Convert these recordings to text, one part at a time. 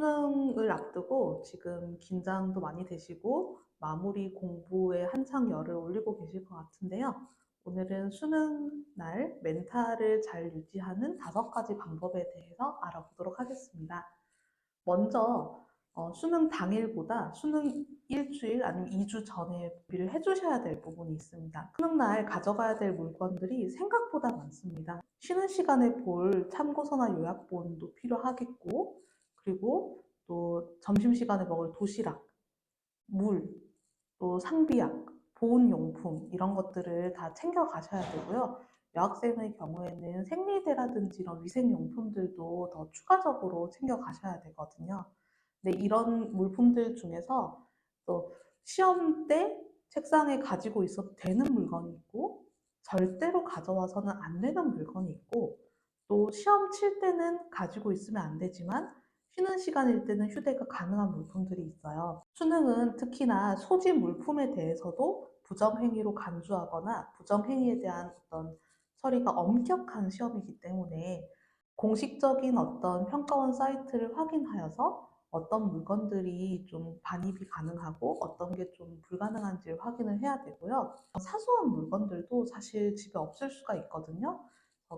수능을 앞두고 지금 긴장도 많이 되시고 마무리 공부에 한창 열을 올리고 계실 것 같은데요. 오늘은 수능 날 멘탈을 잘 유지하는 5가지 방법에 대해서 알아보도록 하겠습니다. 먼저 수능 당일보다 수능 일주일 아니면 2주 전에 준비를 해주셔야 될 부분이 있습니다. 수능 날 가져가야 될 물건들이 생각보다 많습니다. 쉬는 시간에 볼 참고서나 요약본도 필요하겠고, 그리고 또 점심시간에 먹을 도시락, 물, 또 상비약, 보온용품 이런 것들을 다 챙겨 가셔야 되고요. 여학생의 경우에는 생리대라든지 이런 위생용품들도 더 추가적으로 챙겨 가셔야 되거든요. 근데 이런 물품들 중에서 또 시험 때 책상에 가지고 있어도 되는 물건이 있고 절대로 가져와서는 안 되는 물건이 있고 또 시험 칠 때는 가지고 있으면 안 되지만 쉬는 시간일 때는 휴대가 가능한 물품들이 있어요. 수능은 특히나 소지 물품에 대해서도 부정행위로 간주하거나 부정행위에 대한 어떤 처리가 엄격한 시험이기 때문에 공식적인 어떤 평가원 사이트를 확인하여서 어떤 물건들이 좀 반입이 가능하고 어떤 게 좀 불가능한지를 확인을 해야 되고요. 사소한 물건들도 사실 집에 없을 수가 있거든요.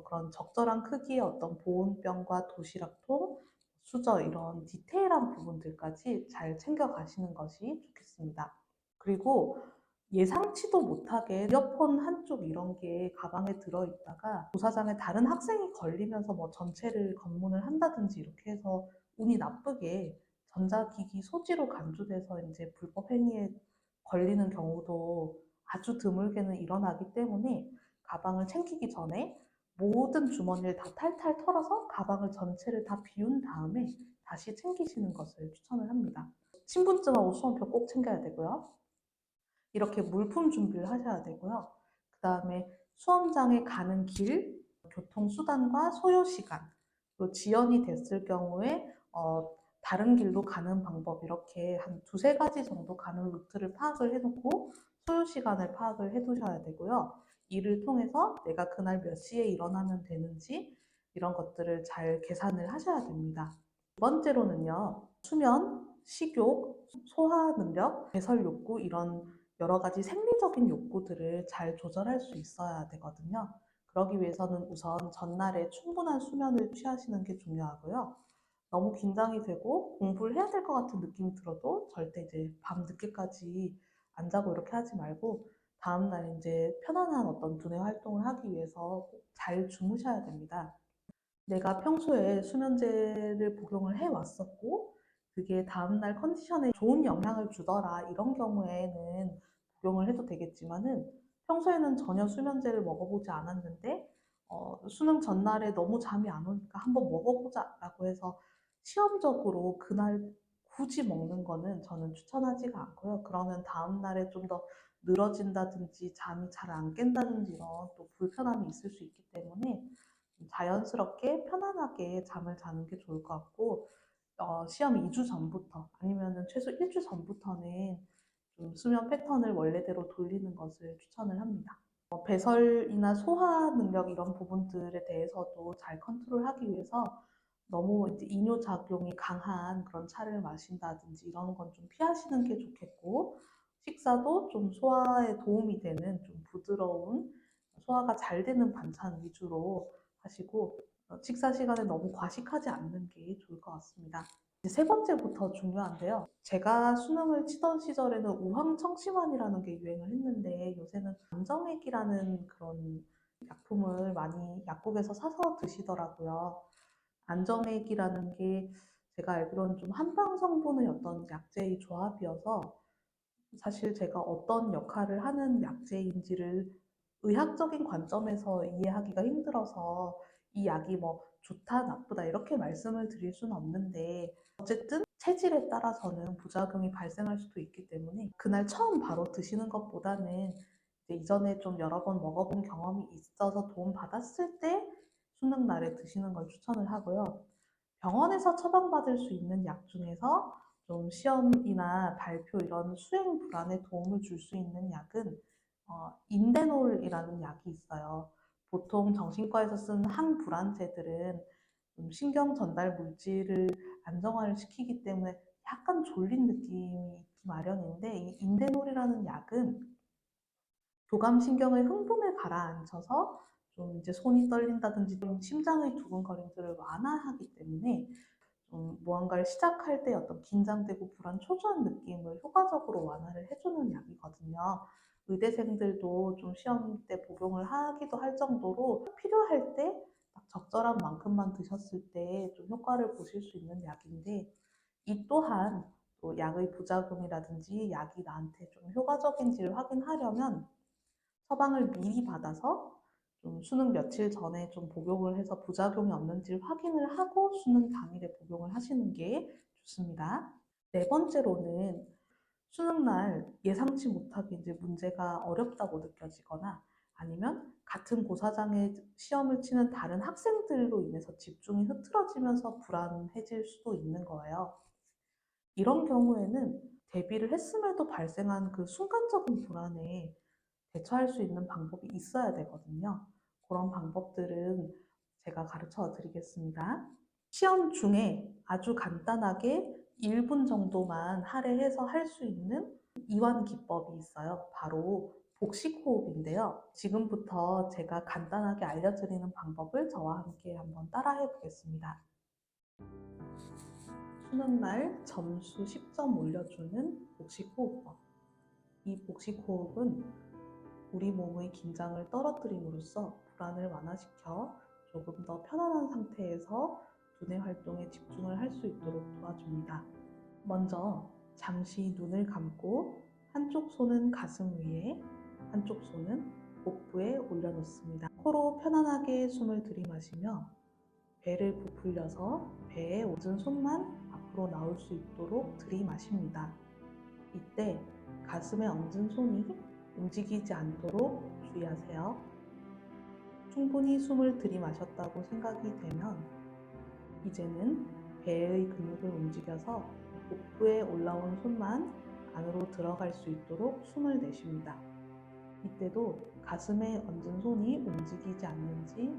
그런 적절한 크기의 어떤 보온병과 도시락통, 수저 이런 디테일한 부분들까지 잘 챙겨 가시는 것이 좋겠습니다. 그리고 예상치도 못하게 이어폰 한쪽 이런 게 가방에 들어있다가 조사장에 다른 학생이 걸리면서 뭐 전체를 검문을 한다든지 이렇게 해서 운이 나쁘게 전자기기 소지로 간주돼서 이제 불법 행위에 걸리는 경우도 아주 드물게는 일어나기 때문에 가방을 챙기기 전에 모든 주머니를 다 탈탈 털어서 가방을 전체를 다 비운 다음에 다시 챙기시는 것을 추천을 합니다. 신분증하고 수험표 꼭 챙겨야 되고요. 이렇게 물품 준비를 하셔야 되고요. 그 다음에 수험장에 가는 길, 교통수단과 소요시간, 또 지연이 됐을 경우에 다른 길로 가는 방법 이렇게 한 두세 가지 정도 가는 루트를 파악을 해놓고 소요시간을 파악을 해두셔야 되고요. 이를 통해서 내가 그날 몇 시에 일어나면 되는지 이런 것들을 잘 계산을 하셔야 됩니다. 두 번째로는요, 수면, 식욕, 소화 능력, 배설 욕구 이런 여러 가지 생리적인 욕구들을 잘 조절할 수 있어야 되거든요. 그러기 위해서는 우선 전날에 충분한 수면을 취하시는 게 중요하고요. 너무 긴장이 되고 공부를 해야 될 것 같은 느낌이 들어도 절대 이제 밤 늦게까지 안 자고 이렇게 하지 말고 다음날 이제 편안한 어떤 두뇌 활동을 하기 위해서 꼭 잘 주무셔야 됩니다. 내가 평소에 수면제를 복용을 해왔었고 그게 다음날 컨디션에 좋은 영향을 주더라 이런 경우에는 복용을 해도 되겠지만은 평소에는 전혀 수면제를 먹어보지 않았는데 수능 전날에 너무 잠이 안 오니까 한번 먹어보자 라고 해서 시험적으로 그날 굳이 먹는 거는 저는 추천하지가 않고요. 그러면 다음날에 좀 더 늘어진다든지 잠이 잘 안 깬다든지 이런 또 불편함이 있을 수 있기 때문에 자연스럽게 편안하게 잠을 자는 게 좋을 것 같고 시험 2주 전부터 아니면은 최소 1주 전부터는 좀 수면 패턴을 원래대로 돌리는 것을 추천을 합니다. 배설이나 소화 능력 이런 부분들에 대해서도 잘 컨트롤하기 위해서 너무 이제 이뇨작용이 강한 그런 차를 마신다든지 이런 건 좀 피하시는 게 좋겠고 식사도 좀 소화에 도움이 되는 좀 부드러운 소화가 잘 되는 반찬 위주로 하시고 식사 시간에 너무 과식하지 않는 게 좋을 것 같습니다. 이제 세 번째부터 중요한데요. 제가 수능을 치던 시절에는 우황청심환이라는 게 유행을 했는데 요새는 안정액이라는 그런 약품을 많이 약국에서 사서 드시더라고요. 안정액이라는 게 제가 알기로는 좀 한방 성분의 어떤 약재의 조합이어서 사실 제가 어떤 역할을 하는 약재인지를 의학적인 관점에서 이해하기가 힘들어서 이 약이 뭐 좋다, 나쁘다 이렇게 말씀을 드릴 수는 없는데 어쨌든 체질에 따라서는 부작용이 발생할 수도 있기 때문에 그날 처음 바로 드시는 것보다는 이제 이전에 좀 여러 번 먹어본 경험이 있어서 도움 받았을 때 수능 날에 드시는 걸 추천을 하고요. 병원에서 처방받을 수 있는 약 중에서 좀 시험이나 발표 이런 수행 불안에 도움을 줄 수 있는 약은 인데놀이라는 약이 있어요. 보통 정신과에서 쓰는 항불안제들은 좀 신경 전달 물질을 안정화를 시키기 때문에 약간 졸린 느낌이 있기 마련인데, 이 인대놀이라는 약은 교감신경의 흥분을 가라앉혀서 좀 이제 손이 떨린다든지 좀 심장의 두근거림들을 완화하기 때문에 좀 무언가를 시작할 때 어떤 긴장되고 불안, 초조한 느낌을 효과적으로 완화를 해주는 약이거든요. 의대생들도 좀 시험 때 복용을 하기도 할 정도로 필요할 때 딱 적절한 만큼만 드셨을 때 좀 효과를 보실 수 있는 약인데, 이 또한 또 약의 부작용이라든지 약이 나한테 좀 효과적인지를 확인하려면 처방을 미리 받아서 좀 수능 며칠 전에 좀 복용을 해서 부작용이 없는지를 확인을 하고 수능 당일에 복용을 하시는 게 좋습니다. 네 번째로는 수능 날 예상치 못하게 이제 문제가 어렵다고 느껴지거나 아니면 같은 고사장에 시험을 치는 다른 학생들로 인해서 집중이 흐트러지면서 불안해질 수도 있는 거예요. 이런 경우에는 대비를 했음에도 발생한 그 순간적인 불안에 대처할 수 있는 방법이 있어야 되거든요. 그런 방법들은 제가 가르쳐 드리겠습니다. 시험 중에 아주 간단하게 1분 정도만 할애해서 할 수 있는 이완 기법이 있어요. 바로 복식 호흡인데요. 지금부터 제가 간단하게 알려드리는 방법을 저와 함께 한번 따라해 보겠습니다. 수능 날 점수 10점 올려주는 복식 호흡법. 이 복식 호흡은 우리 몸의 긴장을 떨어뜨림으로써 불안을 완화시켜 조금 더 편안한 상태에서 두뇌 활동에 집중을 할 수 있도록 도와줍니다. 먼저 잠시 눈을 감고 한쪽 손은 가슴 위에, 한쪽 손은 복부에 올려놓습니다. 코로 편안하게 숨을 들이마시며 배를 부풀려서 배에 오른 손만 앞으로 나올 수 있도록 들이마십니다. 이때 가슴에 얹은 손이 움직이지 않도록 주의하세요. 충분히 숨을 들이마셨다고 생각이 되면 이제는 배의 근육을 움직여서 복부에 올라온 손만 안으로 들어갈 수 있도록 숨을 내쉽니다. 이때도 가슴에 얹은 손이 움직이지 않는지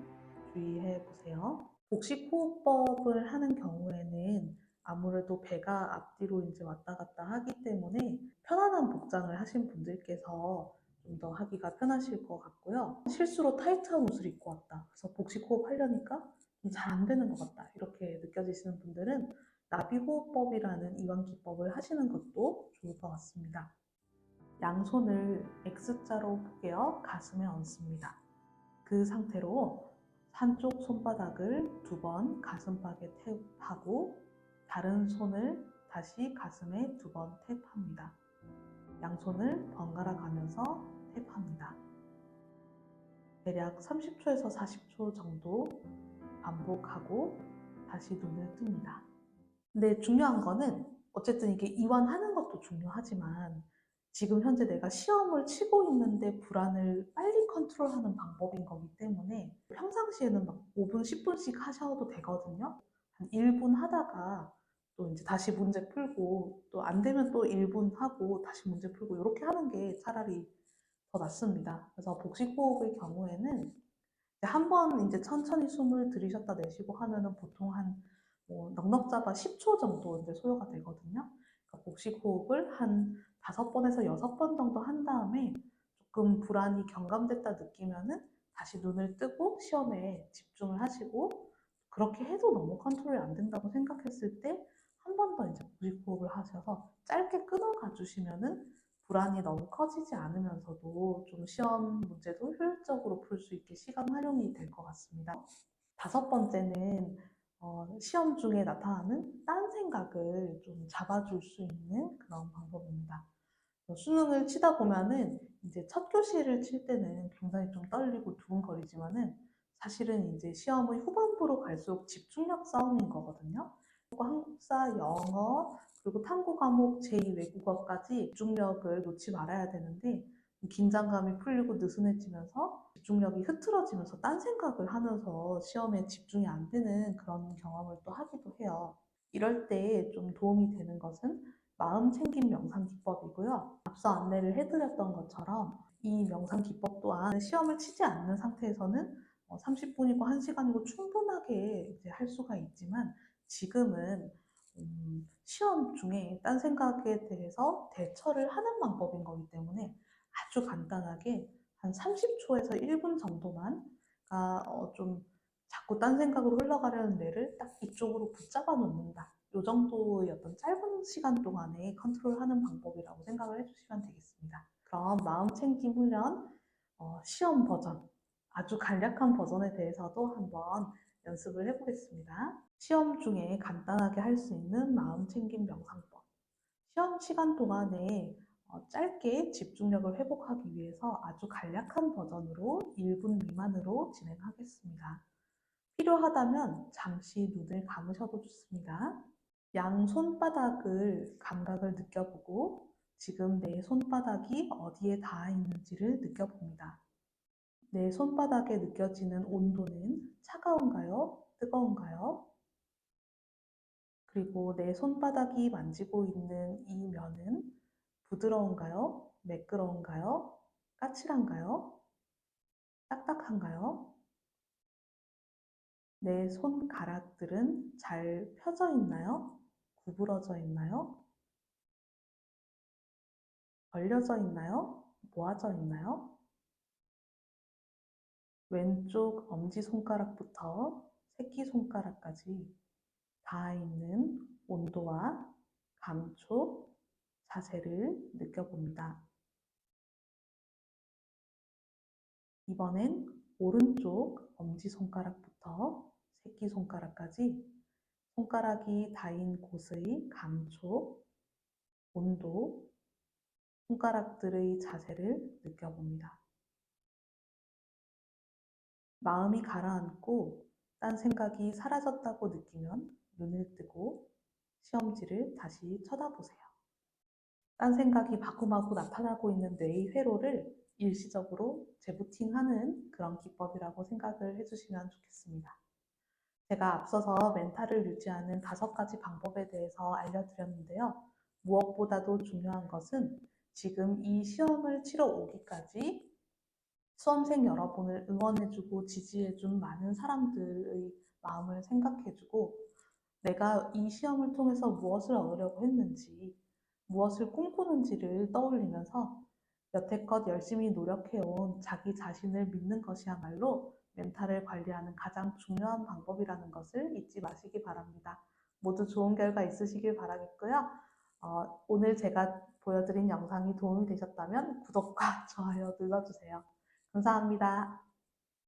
주의해 보세요. 복식 호흡법을 하는 경우에는 아무래도 배가 앞뒤로 이제 왔다 갔다 하기 때문에 편안한 복장을 하신 분들께서 좀 더 하기가 편하실 것 같고요. 실수로 타이트한 옷을 입고 왔다. 그래서 복식 호흡 하려니까 좀 잘 안 되는 것 같다. 이렇게 느껴지시는 분들은 나비호흡법이라는 이완 기법을 하시는 것도 좋을 것 같습니다. 양손을 X자로 포개어 가슴에 얹습니다. 그 상태로 한쪽 손바닥을 2번 가슴팍에 탭하고 다른 손을 다시 가슴에 2번 탭합니다. 양손을 번갈아 가면서 탭합니다. 대략 30초에서 40초 정도 반복하고 다시 눈을 뜹니다. 근데 중요한 거는 어쨌든 이게 이완하는 것도 중요하지만 지금 현재 내가 시험을 치고 있는데 불안을 빨리 컨트롤하는 방법인 거기 때문에 평상시에는 막 5분, 10분씩 하셔도 되거든요. 한 1분 하다가 또 이제 다시 문제 풀고 또 안 되면 또 1분 하고 다시 문제 풀고 이렇게 하는 게 차라리 더 낫습니다. 그래서 복식 호흡의 경우에는 한 번 이제 천천히 숨을 들이셨다 내쉬고 하면은 보통 한 넉넉 잡아 10초 정도 이제 소요가 되거든요. 그러니까 복식 호흡을 한 5번에서 6번 정도 한 다음에 조금 불안이 경감됐다 느끼면은 다시 눈을 뜨고 시험에 집중을 하시고, 그렇게 해도 너무 컨트롤이 안 된다고 생각했을 때 한 번 더 이제 복식 호흡을 하셔서 짧게 끊어가 주시면은 불안이 너무 커지지 않으면서도 좀 시험 문제도 효율적으로 풀 수 있게 시간 활용이 될 것 같습니다. 5번째는 시험 중에 나타나는 딴 생각을 좀 잡아줄 수 있는 그런 방법입니다. 수능을 치다 보면은 이제 첫 교시를 칠 때는 굉장히 좀 떨리고 두근거리지만은 사실은 이제 시험의 후반부로 갈수록 집중력 싸움인 거거든요. 한국사, 영어, 그리고 탐구 과목 제2 외국어까지 집중력을 놓지 말아야 되는데 긴장감이 풀리고 느슨해지면서 집중력이 흐트러지면서 딴 생각을 하면서 시험에 집중이 안 되는 그런 경험을 또 하기도 해요. 이럴 때 좀 도움이 되는 것은 마음 챙김 명상 기법이고요. 앞서 안내를 해드렸던 것처럼 이 명상 기법 또한 시험을 치지 않는 상태에서는 30분이고 1시간이고 충분하게 이제 할 수가 있지만 지금은 시험 중에 딴 생각에 대해서 대처를 하는 방법인 거기 때문에 아주 간단하게 한 30초에서 1분 정도만 좀 자꾸 딴 생각으로 흘러가려는 뇌를 딱 이쪽으로 붙잡아 놓는다. 이 정도의 어떤 짧은 시간 동안에 컨트롤하는 방법이라고 생각을 해주시면 되겠습니다. 그럼 마음챙김 훈련 시험 버전, 아주 간략한 버전에 대해서도 한번 연습을 해보겠습니다. 시험 중에 간단하게 할 수 있는 마음챙김 명상법. 시험 시간 동안에 짧게 집중력을 회복하기 위해서 아주 간략한 버전으로 1분 미만으로 진행하겠습니다. 필요하다면 잠시 눈을 감으셔도 좋습니다. 양 손바닥을 감각을 느껴보고 지금 내 손바닥이 어디에 닿아 있는지를 느껴봅니다. 내 손바닥에 느껴지는 온도는 차가운가요? 뜨거운가요? 그리고 내 손바닥이 만지고 있는 이 면은 부드러운가요? 매끄러운가요? 까칠한가요? 딱딱한가요? 내 손가락들은 잘 펴져 있나요? 구부러져 있나요? 벌려져 있나요? 모아져 있나요? 왼쪽 엄지손가락부터 새끼손가락까지 닿아 있는 온도와 감촉, 자세를 느껴봅니다. 이번엔 오른쪽 엄지손가락부터 새끼손가락까지 손가락이 닿인 곳의 감촉, 온도, 손가락들의 자세를 느껴봅니다. 마음이 가라앉고 딴 생각이 사라졌다고 느끼면 눈을 뜨고 시험지를 다시 쳐다보세요. 딴 생각이 마구마구 나타나고 있는 뇌의 회로를 일시적으로 재부팅하는 그런 기법이라고 생각을 해주시면 좋겠습니다. 제가 앞서서 멘탈을 유지하는 5가지 방법에 대해서 알려드렸는데요. 무엇보다도 중요한 것은 지금 이 시험을 치러 오기까지 수험생 여러분을 응원해주고 지지해준 많은 사람들의 마음을 생각해주고 내가 이 시험을 통해서 무엇을 얻으려고 했는지, 무엇을 꿈꾸는지를 떠올리면서 여태껏 열심히 노력해온 자기 자신을 믿는 것이야말로 멘탈을 관리하는 가장 중요한 방법이라는 것을 잊지 마시기 바랍니다. 모두 좋은 결과 있으시길 바라겠고요. 오늘 제가 보여드린 영상이 도움이 되셨다면 구독과 좋아요 눌러주세요. 감사합니다.